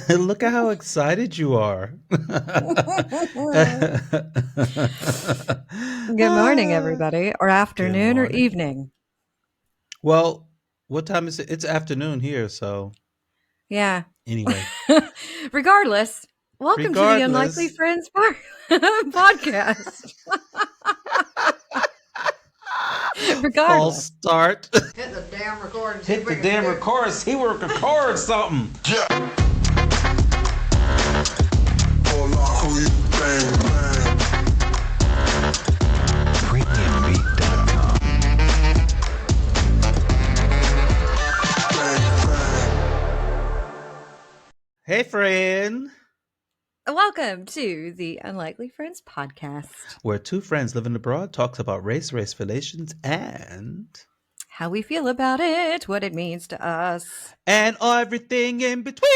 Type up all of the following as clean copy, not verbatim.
Look at how excited you are. Good morning, Ah, everybody, or good afternoon or morning. evening. Well, what time is it? It's afternoon here, so Yeah. anyway, Regardless, welcome to the Unlikely regardless. Friends podcast. False Regardless. start. Hit the damn record and see Hit if we the can damn do. record. See we record something. Hey, friend. Welcome to the Unlikely Friends podcast. Where two friends living abroad talks about race relations, How we feel about it, what it means to us. and everything in between.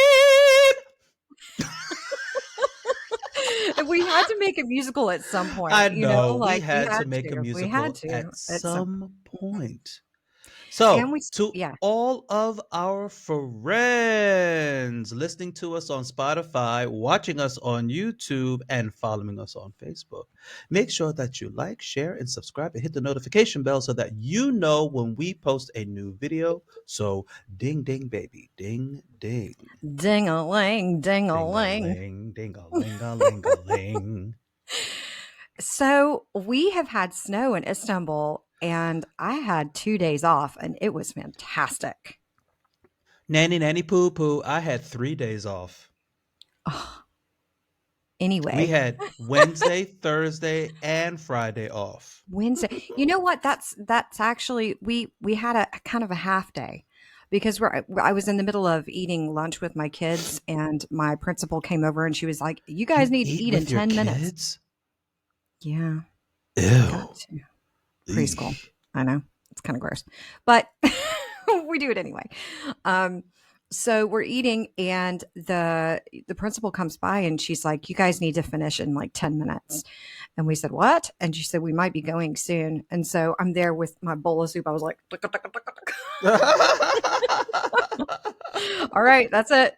We had to make a musical at some point, I know we like we had had to make a to. We had musical to at at some some point. and So, we to yeah. all of our friends listening to us on Spotify, watching us on YouTube, and following us on Facebook, make sure that you like, share, and subscribe and hit the notification bell so that you know when we post a new video. So, ding, ding, baby, ding, ding. Ding-a-ling, Ding a ding-a-ling. ling, ding a ling a ling a ling. So we have had snow in Istanbul, and I had 2 days off, and it was fantastic. Nanny, nanny, poo, poo. I had 3 days off. Oh, We anyway, had Wednesday, Thursday, and Friday off. Wednesday. You know what? That's actually we had a kind of a half day because I was in the middle of eating lunch with my kids, and my principal came over, and she was like, "You guys You need to eat eat in with your 10 minutes." kids? Yeah, got Ew. to preschool. Eesh. I know it's kind of gross, but we do it anyway. Um, so we're eating, and the principal comes by, and she's like, "You guys need to finish in like 10 minutes." And we said, "What?" And she said, "We might be going soon." And so I'm there with my bowl of soup. I was like, "Tuck, tuck, tuck, tuck, tuck." "All right, that's it."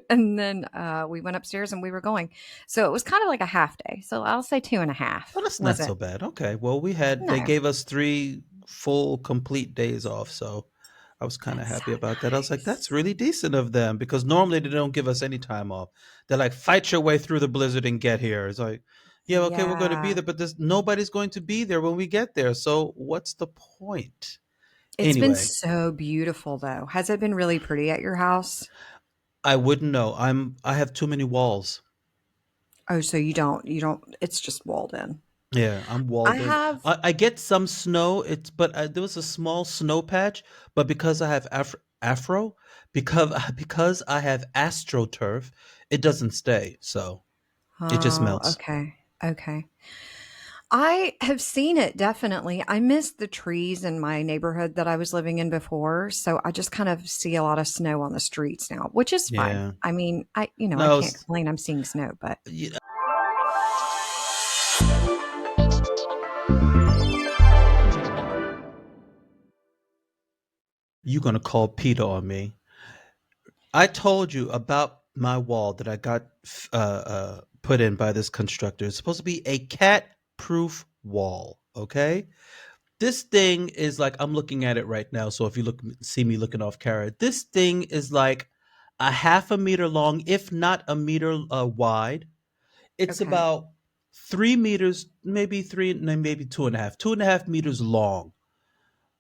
And then we went upstairs and we were going. So it was kind of like a half day. So I'll say two and a half Well, that's was not it? so bad. Okay. Well, they No, gave us 3 full, complete days off. So I was kind of that's so happy about that. I was like, nice. that's really decent of them because normally they don't give us any time off. They're like, fight your way through the blizzard and get here. It's like, yeah, okay, we're going to be Yeah. there, but nobody's going to be there when we get there. So what's the point? It's been Anyway, so beautiful though. Has it been really pretty at your house? I wouldn't know. I have too many walls. Oh, so you don't it's just walled in. Yeah, I'm I walled in. have I get some snow. There was a small snow patch, but because I have because I have astroturf, it doesn't stay. So it just Oh, melts. okay. Okay. I have seen it definitely. I miss the trees in my neighborhood that I was living in before, so I just kind of see a lot of snow on the streets now, which is fine. Yeah. I mean, I No, can't complain I'm seeing snow, but you're gonna call Peter on me. I told you about my wall that I got put in by this constructor. It's supposed to be a cat-proof wall. Okay. This thing is like I'm looking at it right now. So if you see me looking off camera, this thing is like a half a meter long, if not a meter wide. It's okay. about 3 meters, maybe three, no, maybe 2.5 meters long.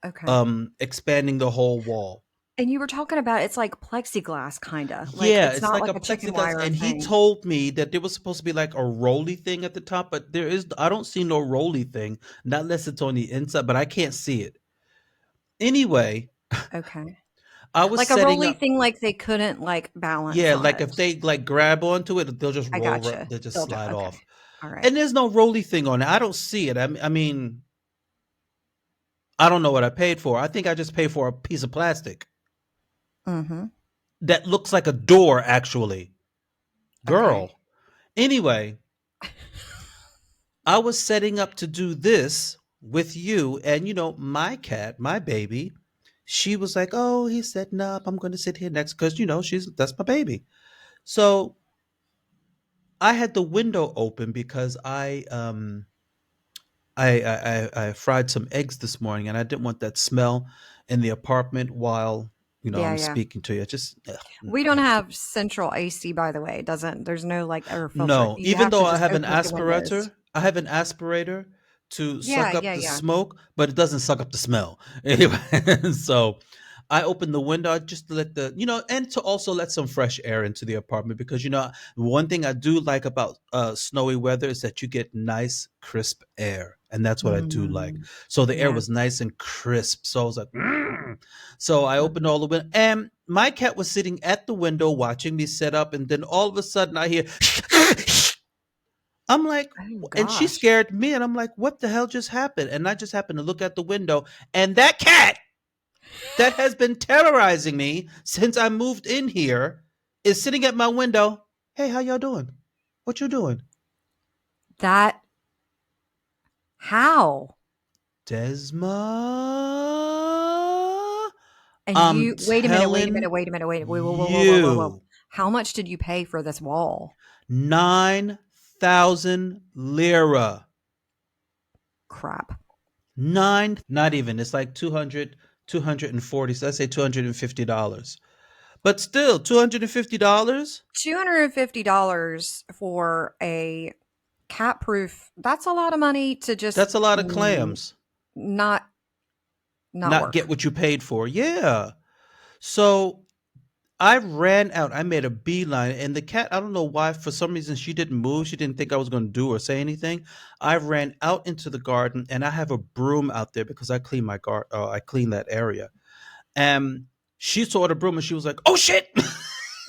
Okay. Expanding the whole wall. And you were talking about it's like plexiglass kinda. Like Yeah, it's it's not like like a a chicken plexiglass, wire and he thing. told me that there was supposed to be like a roly thing at the top, but I don't see no roly thing, not unless it's on the inside, but I can't see it. Anyway, Okay. I was Like a setting rolly up. thing, like they couldn't like balance Yeah, on like it. if they like grab onto it, they'll just I roll, gotcha. they'll just They'll do slide okay. off. All right. And there's no roly thing on it. I don't see it. I mean, I don't know what I paid for. I think I just paid for a piece of plastic Mhm. that looks like a door, actually. Okay. Girl. Anyway, I was setting up to do this with you, and my cat, my baby. She was like, "Oh, he's setting up. I'm going to sit here next because she's that's my baby." So I had the window open because I fried some eggs this morning, and I didn't want that smell in the apartment while Yeah, I'm yeah. speaking to you. Just We don't nasty. have central AC, by the way. It doesn't there's no like air filter. No, You even have though to I just have an open up the windows. aspirator, I have an aspirator to Yeah, suck up yeah, the yeah. smoke, but it doesn't suck up the smell. Anyway, so I opened the window just to let and to also let some fresh air into the apartment because one thing I do like about snowy weather is that you get nice crisp air, and that's what I do like. Mhm. So the air Yeah. was nice and crisp. So I was like, So I opened Mhm. all the window, and my cat was sitting at the window watching me set up, and then all of a sudden I hear. I'm like, Oh and she gosh. scared me, and I'm like, what the hell just happened? And I just happened to look at the window, and that cat that has been terrorizing me since I moved in here is sitting at my window. Hey, how y'all doing? What you doing? That how? Desma, And I'm you wait a minute, wait a telling minute, wait a minute, wait. Whoa, whoa, whoa, whoa, whoa, whoa, whoa. you, How much did you pay for this wall? 9,000 lira. Crap. Nine, not even. It's like 200, 240. So let's say $250. But still, $250? $250 for a cat proof. That's a lot of money to just That's a lot of clams. not Not get work. what you paid for. Yeah. So I ran out. I made a beeline. And the cat, I don't know why, for some reason, she didn't move. She didn't think I was going to do or say anything. I ran out into the garden, and I have a broom out there because I clean my garden. I clean that area. And she saw the broom and she was like, "Oh shit."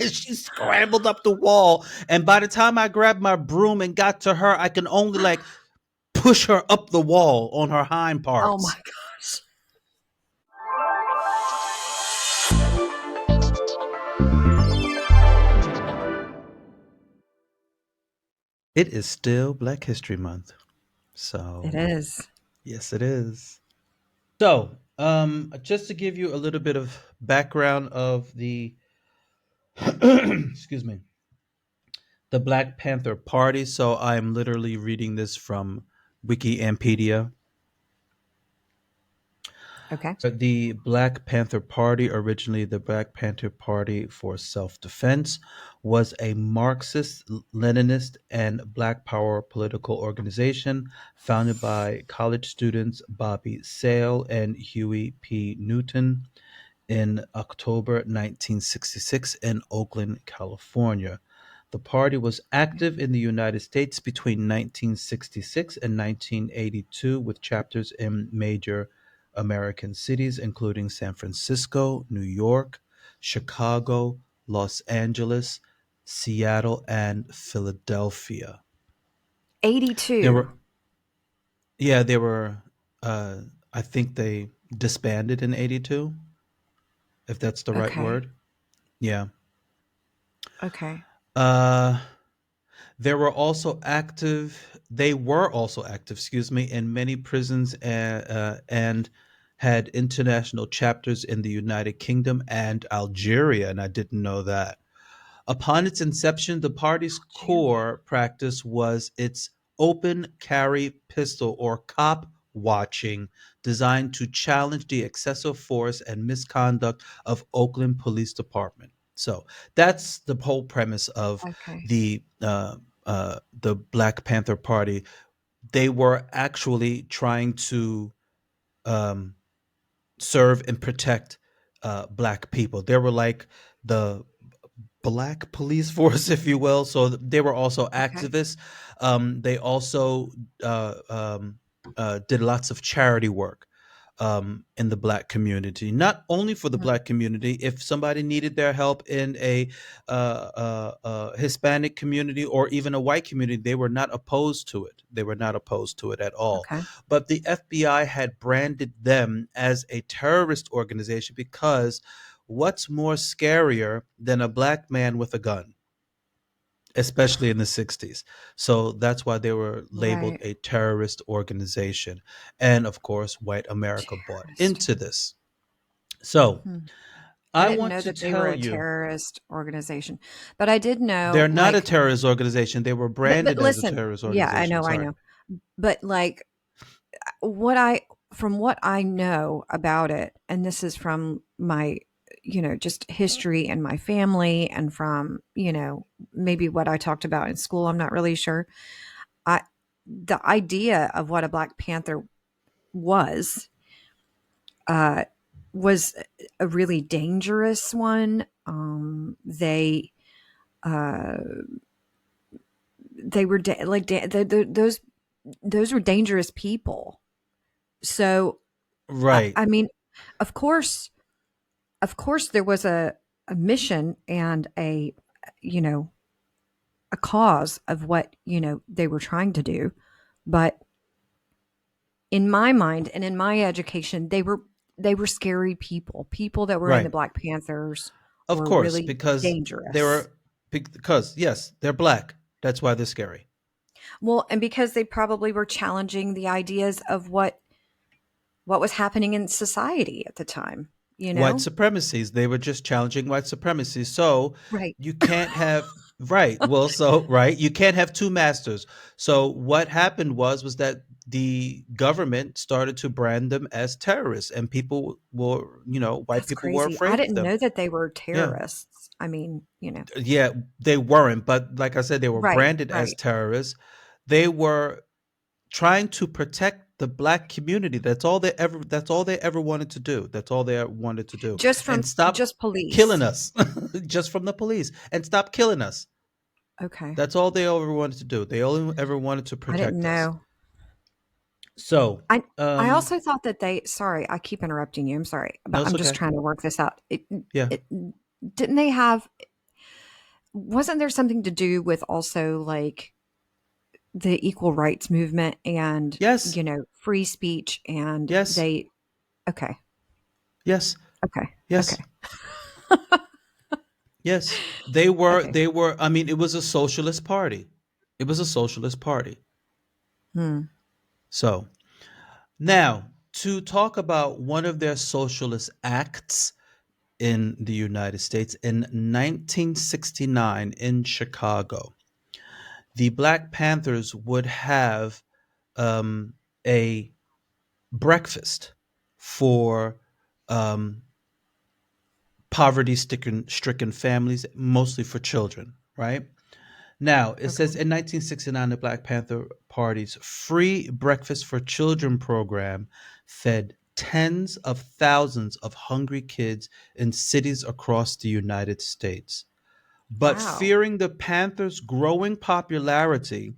And she scrambled up the wall. And by the time I grabbed my broom and got to her, I can only like push her up the wall on her hind Oh my parts. gosh. It is still Black History Month. It So, is. yes, it is. So, just to give you a little bit of background of the, excuse me, the Black Panther Party. So, I'm literally reading this from Wikipedia. Okay. The Black Panther Party, originally the Black Panther Party for Self Defense, was a Marxist, Leninist, and Black Power political organization founded by college students Bobby Sale and Huey P. Newton in October 1966 in Oakland, California. The party was active in the United States between 1966 and 1982 with chapters in major American cities including San Francisco, New York, Chicago, Los Angeles, Seattle, and Philadelphia. There 82. were, yeah, there were, uh, I think they disbanded in 82, if that's the right Okay. word. Yeah. Okay. Uh, they were also active, excuse me, in many prisons and had international chapters in the United Kingdom and Algeria, and I didn't know that. Upon its inception, the party's Algeria. core practice was its open carry pistol or cop watching, designed to challenge the excessive force and misconduct of Oakland Police Department. So that's the whole premise of Okay. the the Black Panther Party. They were actually trying to um, serve and protect black people. They were like the black police force, if you will. So they were also Okay. activists. They also uh, um, did lots of charity work in the black community. Not only for the Mhm. black community, if somebody needed their help in a Hispanic community or even a white community, they were not opposed to it. They were not opposed to it at all. Okay. But the FBI had branded them as a terrorist organization because what's more scarier than a black man with a gun, especially in the 60s? So that's why they were labeled Right. a terrorist organization. And of course, white America bought Terrorist. into this. So Hmm. I I didn't want know to that they were tell a you, terrorist organization, but I did know, they're not a like, terrorist organization. They were but branded as a listen, terrorist yeah, organization. I Sorry. know, but like what I from what I know about it, and this is from my, just history and my family, and from maybe what I talked about in school. I'm not really sure. I The idea of what a Black Panther was uh, was a really dangerous one. Uh, they were those were dangerous people. So Right. I mean, of course, there was a mission and you know a cause of what they were trying to do, but in my mind and in my education, they were scary people that were in the Right. Black Panthers Of were course, really because they dangerous. were, because yes, they're black. That's why they're scary. Well, and because they probably were challenging the ideas of what was happening in society at the time, you White know? supremacies. They were just challenging white supremacy. So Right. you can't have, right. Well, so right, you can't have two masters. So what happened was that the government started to brand them as terrorists, and people were, white That's people were crazy. I afraid of didn't them. know that they were Yeah. terrorists. I mean, Yeah, they weren't, but like I said, they were right, branded as right. terrorists. They were trying to protect the black community. That's all they ever wanted to do. That's all they wanted to do. And stop Just police. killing us just from the police, and stop killing us. Okay. That's all they ever wanted to do. They only ever wanted to I didn't protect us. know. So, I I um also thought that sorry, I keep interrupting you. I'm sorry, no, but it's I'm just okay. trying to work this out. Yeah. It didn't they have wasn't there something to do with also like the equal rights movement and, Yes. free speech and Yes. they okay. Yes. Okay. Yes. Okay. Yes. They Okay. were, I mean, it was a socialist party. It was a socialist party. Hmm. So, now, to talk about one of their socialist acts in the United States in 1969 in Chicago, the Black Panthers would have a breakfast for um, poverty stricken families, mostly for children, right? Now, it says Okay. in 1969, the Black Panther Party's free Breakfast for Children program fed tens of thousands of hungry kids in cities across the United States. But Wow. fearing the Panthers' growing popularity,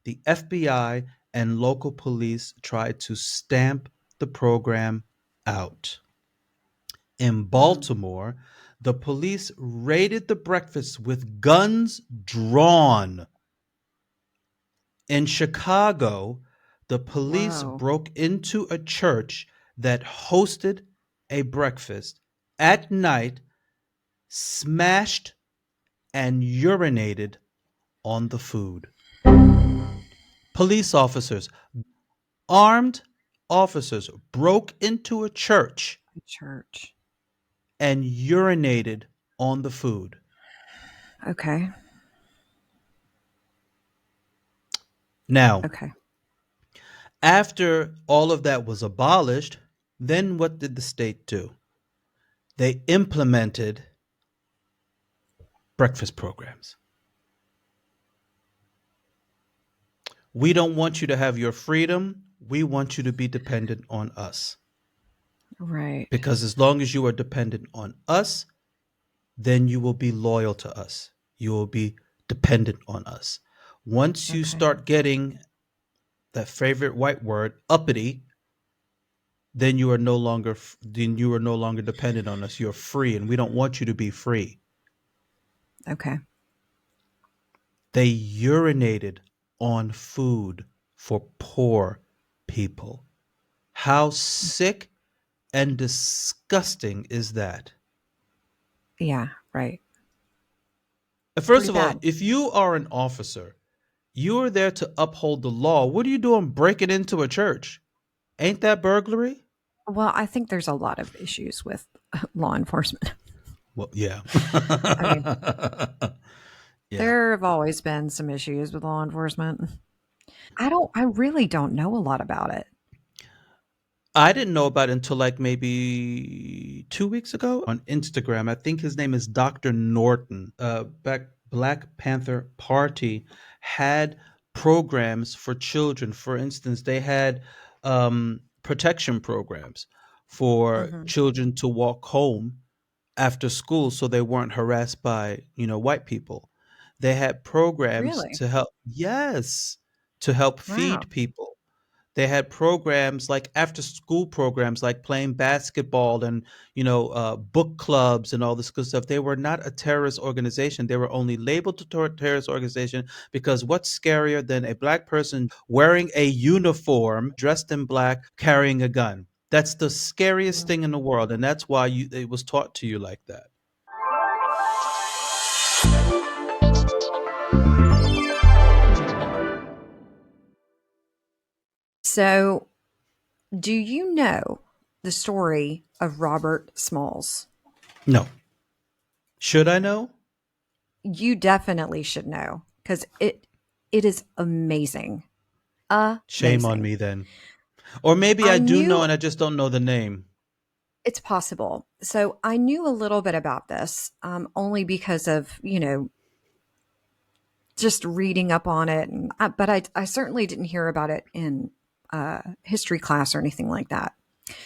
the FBI and local police tried to stamp the program out. In Hmm. Baltimore, the police raided the breakfast with guns drawn. In Chicago, the police Whoa. broke into a church that hosted a breakfast at night, smashed and urinated on the food. Police officers, armed officers, broke into a church A church. and urinated on the food. Okay. Now, Okay. after all of that was abolished, then what did the state do? They implemented breakfast programs. We don't want you to have your freedom. We want you to be dependent on us. Right. Because as long as you are dependent on us, then you will be loyal to us. You will be dependent on us. Once you Okay. start getting that favorite white word, uppity, then you are no longer dependent on us. You're free, and we don't want you to be free. Okay. They urinated on food for poor people. How sick and disgusting is that? Yeah. Right. First Pretty of all, bad. if you are an officer, you are there to uphold the law. What are you doing breaking into a church? Ain't that burglary? Well, I think there's a lot of issues with law enforcement. Well, yeah. I mean, Yeah. there have always been some issues with law enforcement. I really don't know a lot about it. I didn't know about it until like maybe 2 weeks ago on Instagram. I think his name is Dr. Norton. Black Panther Party had programs for children. For instance, they had protection programs for Hmm. children to walk home after school so they weren't harassed by, white people. They had programs Really? to help, yes, to help Wow. feed people. They had programs like after school programs like playing basketball and book clubs and all this good stuff. They were not a terrorist organization. They were only labeled a terrorist organization because what's scarier than a black person wearing a uniform, dressed in black, carrying a gun? That's the scariest thing in the world, and that's why it was taught to you like that. So, do you know the story of Robert Smalls? No. Should I know? You definitely should know because it is amazing. Shame on Amazing. me then. Or maybe I I do know knew and I just don't know the name. it's possible. So I knew a little bit about this, only because of, just reading up on it. But I certainly didn't hear about it in history class or anything like that.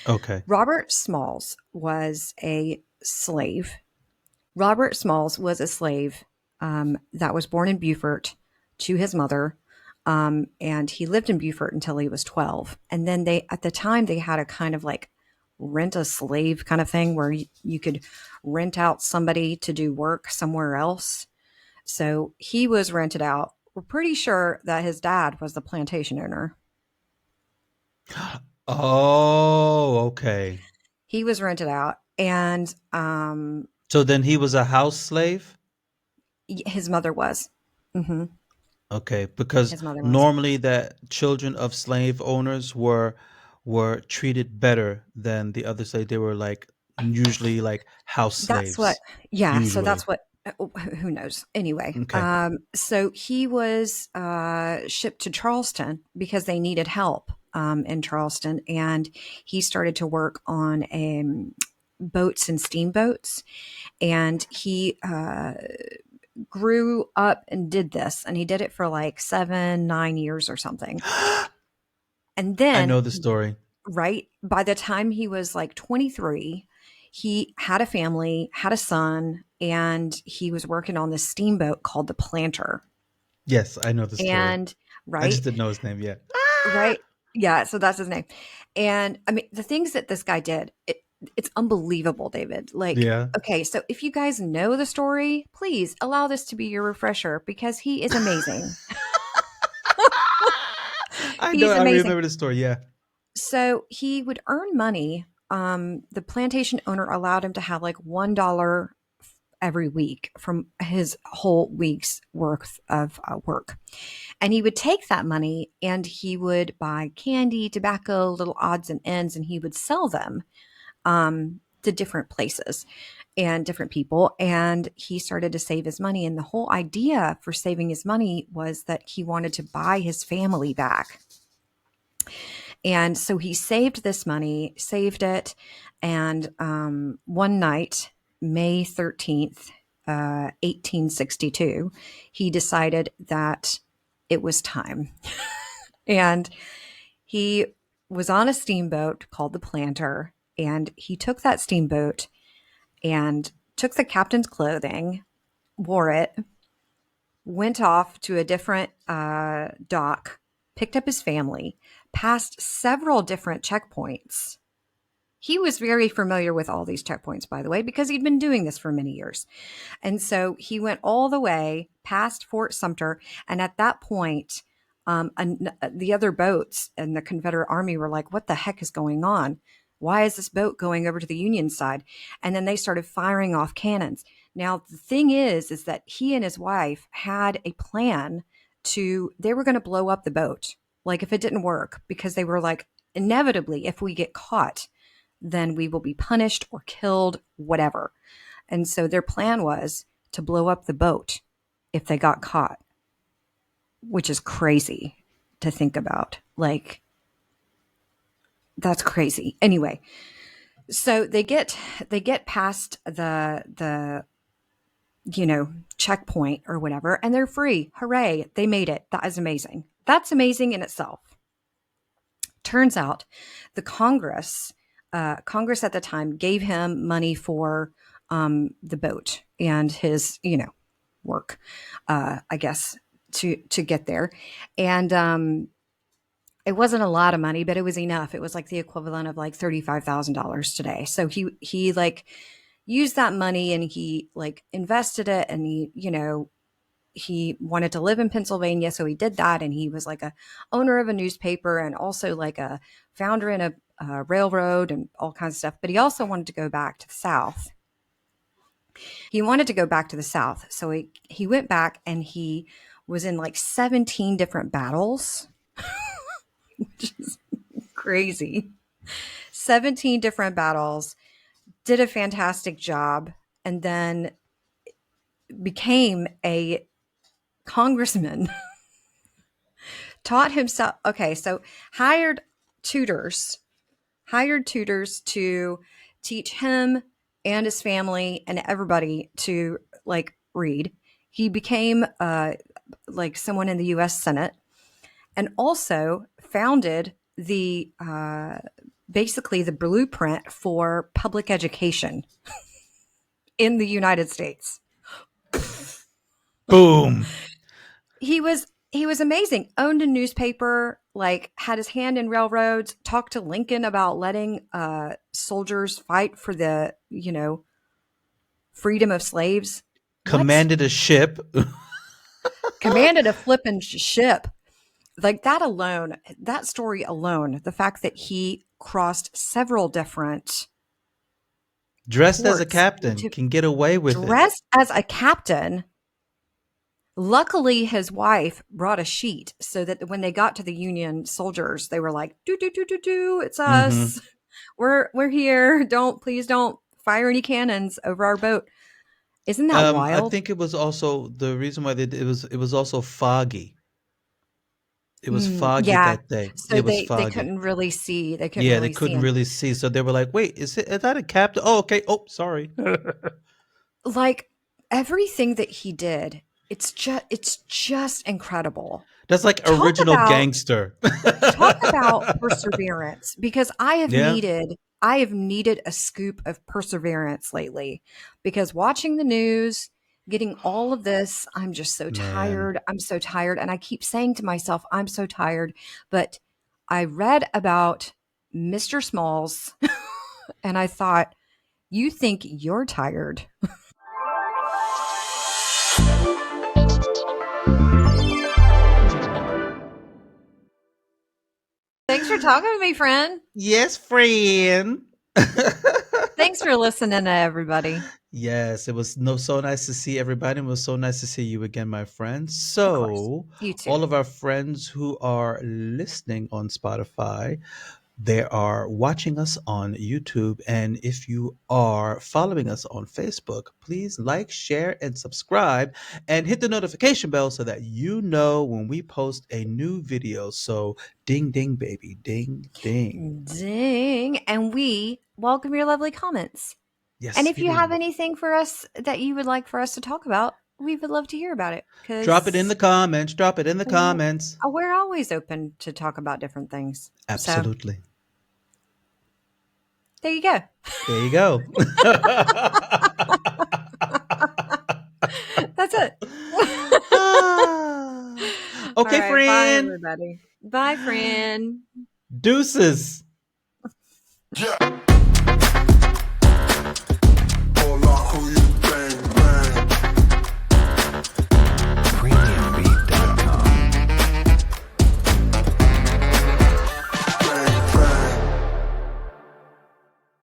Okay. Robert Smalls was a slave. Robert Smalls was a slave that was born in Beaufort to his mother. And he lived in Beaufort until he was 12. And then at the time, they had a kind of like rent a slave kind of thing where you could rent out somebody to do work somewhere else. So he was rented out. We're pretty sure that his dad was the plantation owner. Oh, okay. He was rented out, and So then he was a house slave? his mother was. Hmm. Okay, because His mother was. normally that children of slave owners were treated better than the other slave. They were like usually like house That's what, slaves. yeah. So Usually. that's what, who knows? Anyway, Okay. so he was shipped to Charleston because they needed help in Charleston. And he started to work on boats and steamboats. And he grew up and did this. And he did it for like 7, 9 years or something. And I then know the story. right? By the time he was like 23, he had a family, had a son, and he was working on this steamboat called the Planter. Yes, I know the story. And I right, just didn't know his name yet. right. Yeah, so that's his name. And I mean, the things that this guy did, it's unbelievable, David. Like, Yeah. okay, so if you guys know the story, please allow this to be your refresher because he is amazing. I know, He's I amazing. remember the story, yeah. So he would earn money. The plantation owner allowed him to have like $1 every week from his whole week's worth of work. And he would take that money and he would buy candy, tobacco, little odds and ends, and he would sell them to different places and different people. And he started to save his money. And the whole idea for saving his money was that he wanted to buy his family back. And so he saved this money, saved it. And one night, May 13th, 1862, he decided that it was time. And he was on a steamboat called the Planter. And he took that steamboat and took the captain's clothing, wore it, went off to a different dock, picked up his family, passed several different checkpoints. He was very familiar with all these checkpoints, by the way, because he'd been doing this for many years. And so he went all the way past Fort Sumter. And at that point, the other boats and the Confederate Army were like, what the heck is going on? Why is this boat going over to the Union side? And then they started firing off cannons. Now, the thing is that he and his wife had a plan they were going to blow up the boat. Like if it didn't work, because they were like, inevitably, if we get caught, then we will be punished or killed, whatever. And so their plan was to blow up the boat if they got caught, which is crazy to think about. Like, that's crazy. Anyway, so they get past the checkpoint or whatever, and they're free. Hooray, they made it. That is amazing. That's amazing in itself. Turns out the Congress at the time gave him money for the boat and his work, I guess, to get there. And it wasn't a lot of money, but it was enough. It was like the equivalent of like $35,000 today. So he like used that money and he like invested it, and he wanted to live in Pennsylvania. So he did that. And he was like a owner of a newspaper and also like a founder in a railroad and all kinds of stuff. But he also wanted to go back to the South. So he went back and he was in like 17 different battles, which is crazy. 17 different battles, did a fantastic job, and then became a congressman. Taught himself. Okay, so hired tutors to teach him and his family and everybody to like read. He became like someone in the U.S. Senate, and also founded the basically the blueprint for public education in the United States. Boom. He was amazing. Owned a newspaper, like had his hand in railroads, talked to Lincoln about letting soldiers fight for the, freedom of slaves. Commanded a ship. Commanded a flippin' ship. Like that story alone, the fact that he crossed several different Dressed as a ports captain, can get away with it. Dressed as a captain. Luckily, his wife brought a sheet so that when they got to the Union soldiers, they were like, "Do do do do do, it's us. We're here. Please don't fire any cannons over our boat." Isn't that wild? I think it was also the reason why it was also foggy. It was foggy yeah. that day. So It was they foggy. couldn't really see. They couldn't Yeah, really they couldn't see him. really see. So they were like, "Wait, is that a captain? Oh, okay. Oh, sorry." Like everything that he did, it's just incredible. That's like original gangster. Talk about perseverance, because I have Yeah. needed a scoop of perseverance lately, because watching the news, getting all of this, I'm just so tired. I'm so tired. And I keep saying to myself, I'm so tired. But I read about Mr. Smalls and I thought, you think you're tired? Thanks for talking to me, friend. Yes, friend. Thanks for listening to everybody. Yes, it was so nice to see everybody. It was so nice to see you again, my friends. Of course. So, You too. all of our friends who are listening on Spotify, they are watching us on YouTube. And if you are following us on Facebook, please like, share, and subscribe, and hit the notification bell so that you know when we post a new video. So, ding, ding, baby, ding, ding. Ding. And we welcome your lovely comments. Yes. And if we you do. have anything for us that you would like for us to talk about, we would love to hear about it. Drop it in the comments. Drop it in the comments. We're always open to talk about different things. Absolutely. So, there you go. There you go. That's it. Okay, right, friend. Bye, everybody. Bye, friend. Deuces. Yeah.